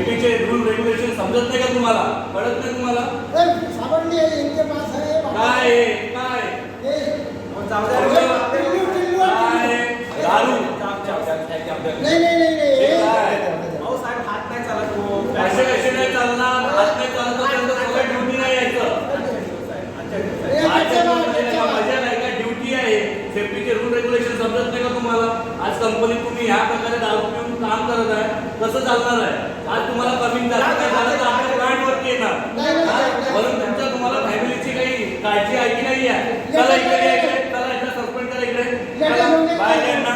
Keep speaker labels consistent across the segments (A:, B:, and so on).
A: सेफ्टीचे rule regulation समजत नाही का तुम्हाला? कळत नाही तुम्हाला?
B: साबणली आहे इनके पास है
A: काय काय दारू
B: नहीं नहीं नहीं नहीं
C: हात नाही चालत हो.
A: कसे कसे नाही चालणार? हात नाही चालत तर तुला ड्युटी नाही यायचं. मजा नाही का? ड्युटी आहे. सेफ्टीचे रूल रेग्युलेशन समजत नाही का तुम्हाला? आज कंपनीत तुम्ही ह्या प्रकारे दारू पिऊन काम करत आहे, कसं चालणार आहे? आज तुम्हाला कमी झालं काय झालं तर आपल्या प्लांटवरती येणार. म्हणून तुमच्या तुम्हाला फॅमिलीची काही काळजी आहे की नाही आहे? चला इकडे या, इकडे चला, एकदा सस्पेंड करा इकडे. बाहेर या ना.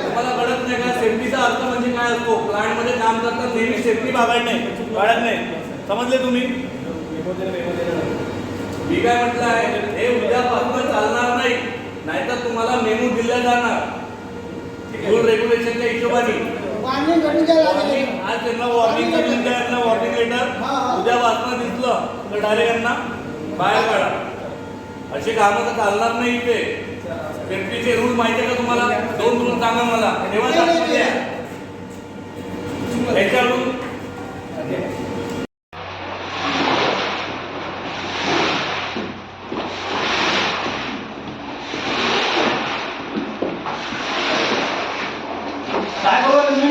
A: तुम्हाला कळत नाही का सेफ्टीचा अर्थ म्हणजे काय असतो? प्लांट मध्ये काम करताना नेहमी सेफ्टी बाळगणे कळत नाही. समजले तुम्ही? मी काय म्हटलं आहे, हे उद्यापासून चालणार नाही, नाहीतर तुम्हाला मेमू दिला जाणार रूल रेग्युलेशनच्या हिशोबाने.
B: वार्निंग करून द्यायला लागेल.
A: आज त्यांना वॉर्निंग करून द्या, वॉर्निंग लेटर. उद्यापासून दिसलं तर डायरेक्ट यांना बाहेर काढा. अशी कामं तर चालणार नाही इथे. सेफ्टीचे रूल माहिती आहे का तुम्हाला? 2 रूल सांगा मला. तेव्हा याच्यावरून
C: काय करू तुम्ही?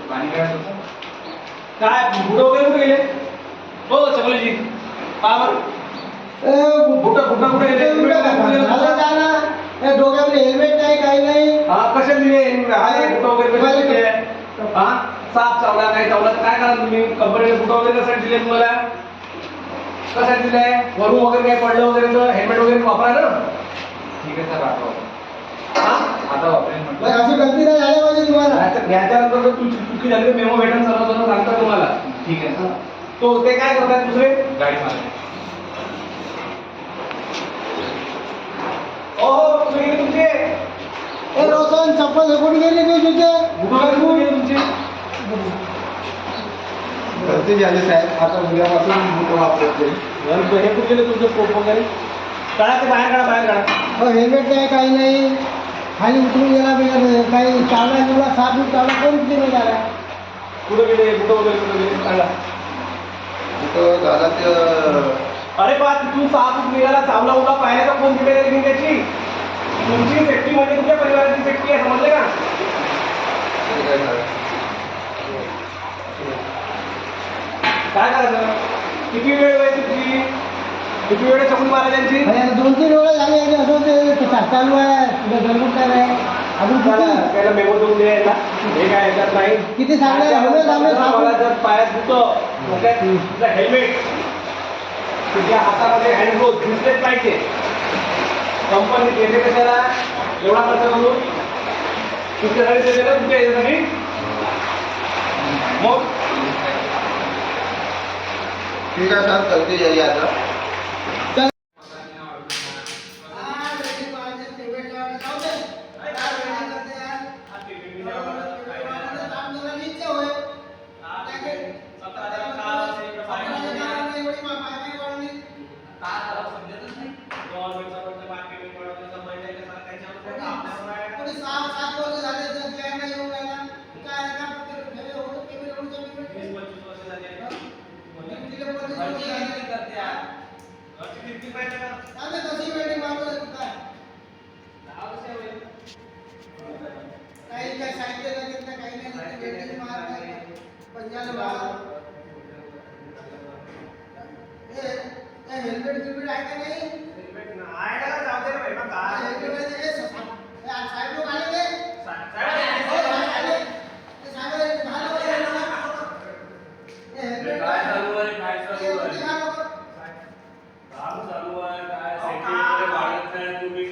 C: पाणी करायचं होतं. काय बुट वगैरे कुठे गेले? हो चपलीजी पावर बुट कुठे गेले?
B: डोक्यामध्ये हेल्मेट नाही काही नाही.
C: हा कशा दिले? बुट वगैरे कशा दिले? हा साफ चावला काय चावला तर काय करा तुम्ही? कंपनीचे बुट वगैरे कशासाठी दिले तुम्हाला? कशासाठी दिले? वरून वगैरे काय पडलं वगैरे तर हेल्मेट वगैरे वापरा ना. ठीक आहे सर आता आता वापरेन म्हटलं.
B: अशी गलती नाही झाली पाहिजे तुम्हाला.
C: याच्यानंतर जर तुमची चुकी झाली तर मेमो भेटेल सर्व सांगतात तुम्हाला. ठीक आहे सर. तो ते काय करतात दुसरे? गाडी मारतात. हो तुम्ही तुमचे
B: ए रोशन चप्पल हेकून गेली की तुझे
C: बुटं कुठे तुमचे?
D: गलती झाली साहेब, आता उद्यापासून बुट वापरत नाही.
C: हे कुठे गेले तुमचे कोप वगैरे? काढा ते बाहेर काढा बाहेर काढा.
B: हेल्मेट नाही काही नाही. खाली उतरून गेला बिगर काही चालला तुला साफ चालला कोण किती नाही झाला.
C: कुठे गेले बुटं वगैरे कुठे गेले काढा.
D: बुट झाला ते
C: अरे बा तू साफ निघाला चावला उला पाहिला तर कोण जिम्मेदारी घेईन त्याची? तुमची सेफ्टी म्हणजे तुमच्या परिवाराची सेफ्टी आहे समजले का? काय करायचं? किती वेळ व्हायची तुझी? किती वेळ चकून मारायची?
B: 2-3 वेळा झाले असं ते चालू आहे तुझं गरबूट काय आहे अजून
C: त्याला मेमो देऊन द्यायला हे काय याच्यात नाही.
B: किती सांगले
C: मला जर पायात बुटं डोक्यात तुझं हेल्मेट तुझ्या हातामध्ये हँड ग्लोव्ह दिसलेच पाहिजे. कंपनीत येते कशाला एवढा खर्च करून? तुमच्यासाठी देते ना तुमच्या याच्यासाठी. मग
D: ठीक आहे सर, गलती झाली आता.
B: हेल्मेट गिल्मेट आहे का नाही?
C: हेल्मेट आहे का? जाऊ दे रे भाई मग काय
B: साहेब लोक आले ते
A: काय चालू आहे? काय चालू आहे? काम चालू आहे काय? सेफ्टीकडे वाढत नाही तुम्ही.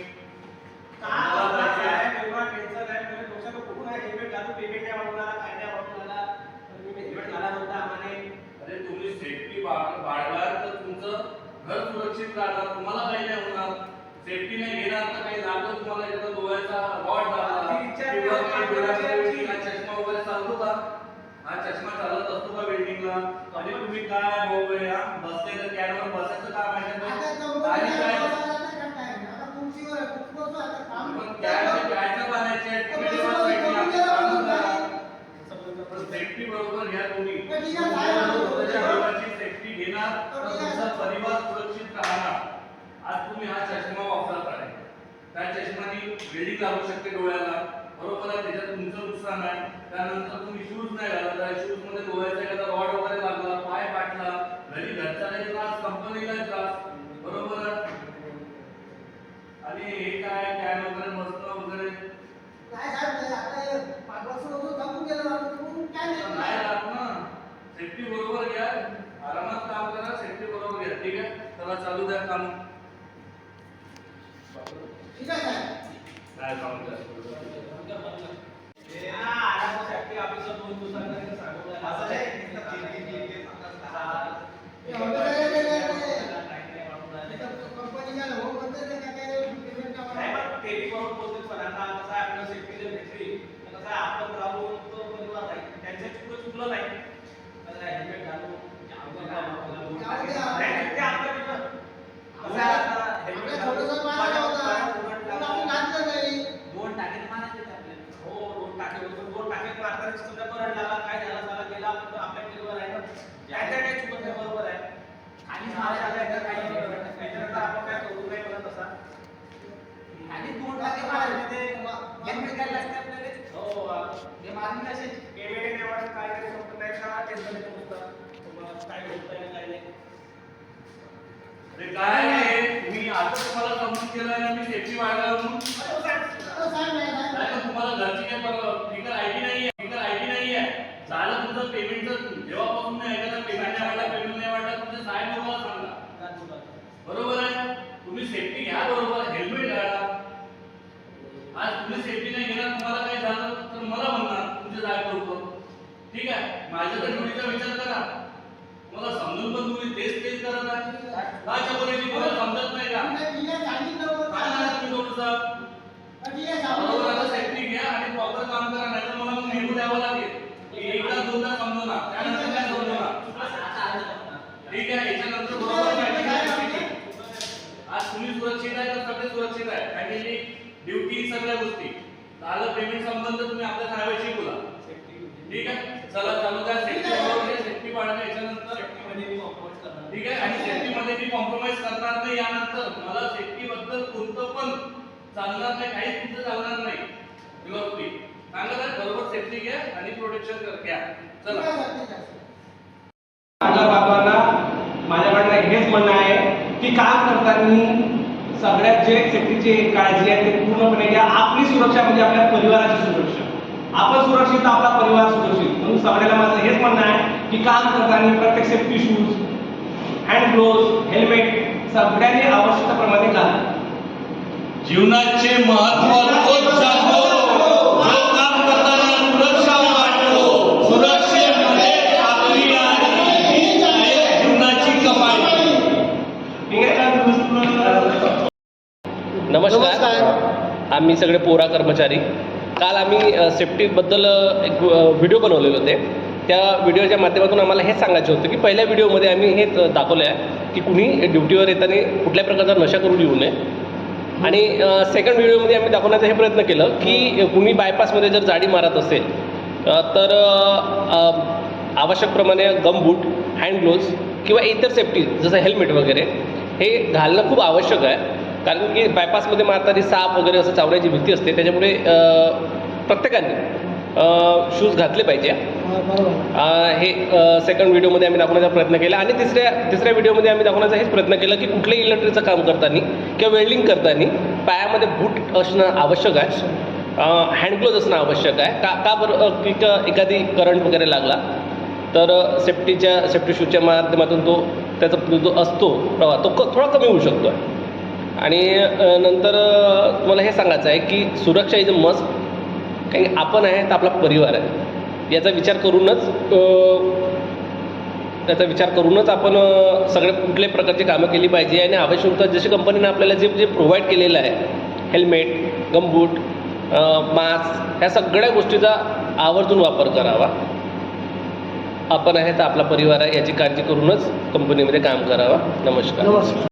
A: अरे तुम्ही सेफ्टी बाळगलात तर तुमचं घर सुरक्षित राहणार, तुम्हाला काही नाही होणार. सेफ्टी नाही घेणार तर काही लागलं तुम्हाला एखादा डोळ्याचा रॉड झाला किंवा काही डोळ्यामध्ये हा चष्मा वगैरे चालतो का? हा चष्मा चालत असतो का बिल्डिंगला? आणि तुम्ही काय भाऊ या बसले तर कॅनवर बसायचं काम आहे का? आणि काय पण कॅनचे बांधायचे सेफ्टी सेफ्टी बरोबर घ्या तुम्ही.
B: पण ठीक आहे, साहेब, आम्ही
A: स्वतःच्या
B: थोडं-
A: जीवाची सेफ्टी घेणार तर तुमचा परिवार सुरक्षित राहणार. आज तुम्ही हा चष्मा वापरत आहे, त्या चष्माने वेल्डिंग लागू शकते डोळ्याला, बरोबर आहे, त्याच्यात तुमचं नुकसान आहे. त्यानंतर तुम्ही शूज नाही घालत आहे, शूज मध्ये डोळ्याचा एखादा रॉड वगैरे लागला, पाय फाटला, घरी घरचा त्रास, कंपनीला त्रास, बरोबर आहे. आणि हे काय कॅन वगैरे बसणं वगैरे
B: काय साहेब, आता हे 5 वर्ष होतो थांबून गेलं ना, तुम्ही काय
A: नाही
B: नाही
A: राहत ना. सेफ्टी बरोबर घ्या, आरामात काम करा, सेफ्टी बरोबर घ्या. ठीक आहे, चला चालू द्या काम.
B: ठीक आहे साहेब.
A: काय काम करा.
B: हे ऑर्डर कंपनीला हो म्हणते ते काय काय पेमेंट करावं. आपल्या थोडंसं मारायला होता, पण आपण घातलं नाही.
A: अरे काय आहे, तुम्ही आता तुम्हाला समजून केलं ना मी सेफ्टी वाढला म्हणून.
B: अहो, साहेब नाही साहेब.
A: नाही तर तुम्हाला घरची काय फिकर आयडी नाहीये, फिकर आयडी नाहीये. झालं तुमचं पेमेंटचं, जेव्हापासून नाही एखादा पेमेंट नाही वाटला, पेमेंट नाही वाटला, तुमचे साहेब तुम्हाला सांगा. बरोबर आहे, तुम्ही सेफ्टी घ्या, बरोबर, हेल्मेट घाला. आज तुम्ही सेफ्टी नाही घेणार, तुम्हाला काय झालं तर मला म्हणणार तुमचे जाग करतो. ठीक आहे, माझ्या तर ड्युटीचा विचार करा. मला समजून पण तुम्ही तेच करत आहे. काय चकोरीची तुम्हाला समजत नाही का?
B: ठीक आहे, सांगितलं होतं.
A: काय नाही तुम्ही थोडंसं
B: ठीक आहे,
A: बरोबर आता
B: सांगितलं.
A: सेफ्टी घ्या आणि प्रॉपर काम करा, नाही तर मला मग निघू द्यावं लागेल. एकदा दोनदा समजवणार, त्यानंतर काय समजवणार. ठीक आहे, याच्यानंतर बरोबर काळजी घ्या. आज तुम्ही सुरक्षित आहे तर सगळे सुरक्षित आहे. फॅमिली, ड्युटी, सगळ्या गोष्टी झालं. पेमेंट संबंध तुम्ही आपल्या साहेबाशी बोला. ठीक आहे, चला चालू द्या. सेफ्टी बरोबर घ्या, सेफ्टी पाळणं. याच्यानंतर ठीक आहे, आणि सेफ्टी मध्ये मी कॉम्प्रोमाइज करणार नाही. यानंतर मला सेफ्टी बद्दल कोणतं पण चालणार नाही, काहीच तुमचं चालणार नाही. व्यवस्थित सांगत आहे, बरोबर सेफ्टी घ्या आणि प्रोटेक्शन घ्या.
B: ठीक
A: चला.
B: आहे, साहेब, ठीक आहे.
C: माझ्या बाबांना माझ्याकडनं हेच म्हणणं आहे की काम करताना सगळ्यात जे सेफ्टीची काळजी आहे ते पूर्णपणे घ्या. आपली सुरक्षा म्हणजे आपल्या परिवाराची सुरक्षा. आपण सुरक्षित, आपला परिवार सुरक्षित. म्हणून सगळ्याला माझं हेच म्हणणं आहे की काम करताना प्रत्येक safety shoes, hand gloves, helmet सगळ्यांनी आवश्यकतेप्रमाणे घाला.
A: जीवनाचे महत्त्व तोच जाणतो जो काम करताना सुरक्षा वाटतो. सुरक्षेमध्ये आपली आहे जीवनाची कमाई.
C: ठीक आहे.
E: नमस्कार, आम्ही सगळे पोरा कर्मचारी. काल आम्ही सेफ्टीबद्दल एक व्हिडिओ बनवलेले होते. त्या व्हिडिओच्या माध्यमातून आम्हाला हेच सांगायचं होतं की पहिल्या व्हिडिओमध्ये आम्ही हेच दाखवलं आहे की कुणी ड्युटीवर येताना कुठल्या प्रकारचा नशा करून येऊ नये. आणि सेकंड व्हिडिओमध्ये आम्ही दाखवण्याचा हे प्रयत्न केलं की कुणी बायपासमध्ये जर जाडी मारत असेल तर आवश्यकप्रमाणे गमबूट, हँड ग्लोव्ज किंवा इतर सेफ्टी जसं हेल्मेट वगैरे हे घालणं खूप आवश्यक आहे. कारण की बायपासमध्ये मारताना साप वगैरे असं चावण्याची भीती असते. त्याच्यामुळे प्रत्येकाने शूज घातले पाहिजे.
B: बरोबर.
E: हे सेकंड व्हिडिओमध्ये आम्ही दाखवण्याचा प्रयत्न केला. आणि तिसऱ्या व्हिडिओमध्ये आम्ही दाखवण्याचा हेच प्रयत्न केला की कुठल्याही इलेक्ट्रिकचं काम करताना किंवा वेल्डिंग करताना पायामध्ये बूट असणं आवश्यक आहे, हँडग्लोव्ज असणं आवश्यक आहे. का बरं की एखादी करंट वगैरे लागला तर सेफ्टी शूजच्या माध्यमातून त्याचा जो असतो प्रवाह तो थोडा कमी होऊ शकतो आहे. आणि नंतर मला हे सांगायचं आहे की सुरक्षा इज अ मस्ट. कारण की आपण आहे तर आपला परिवार आहे, याचा विचार करूनच आपण सगळ्या कुठल्याही प्रकारची कामं केली पाहिजे. आणि आवश्यकता जशी कंपनीनं आपल्याला जे प्रोव्हाइड केलेलं आहे, हेल्मेट, गमबूट, मास्क, ह्या सगळ्या गोष्टीचा आवर्जून वापर करावा. आपण आहे तर आपला परिवार आहे याची काळजी करूनच कंपनीमध्ये काम करावा. नमस्कार.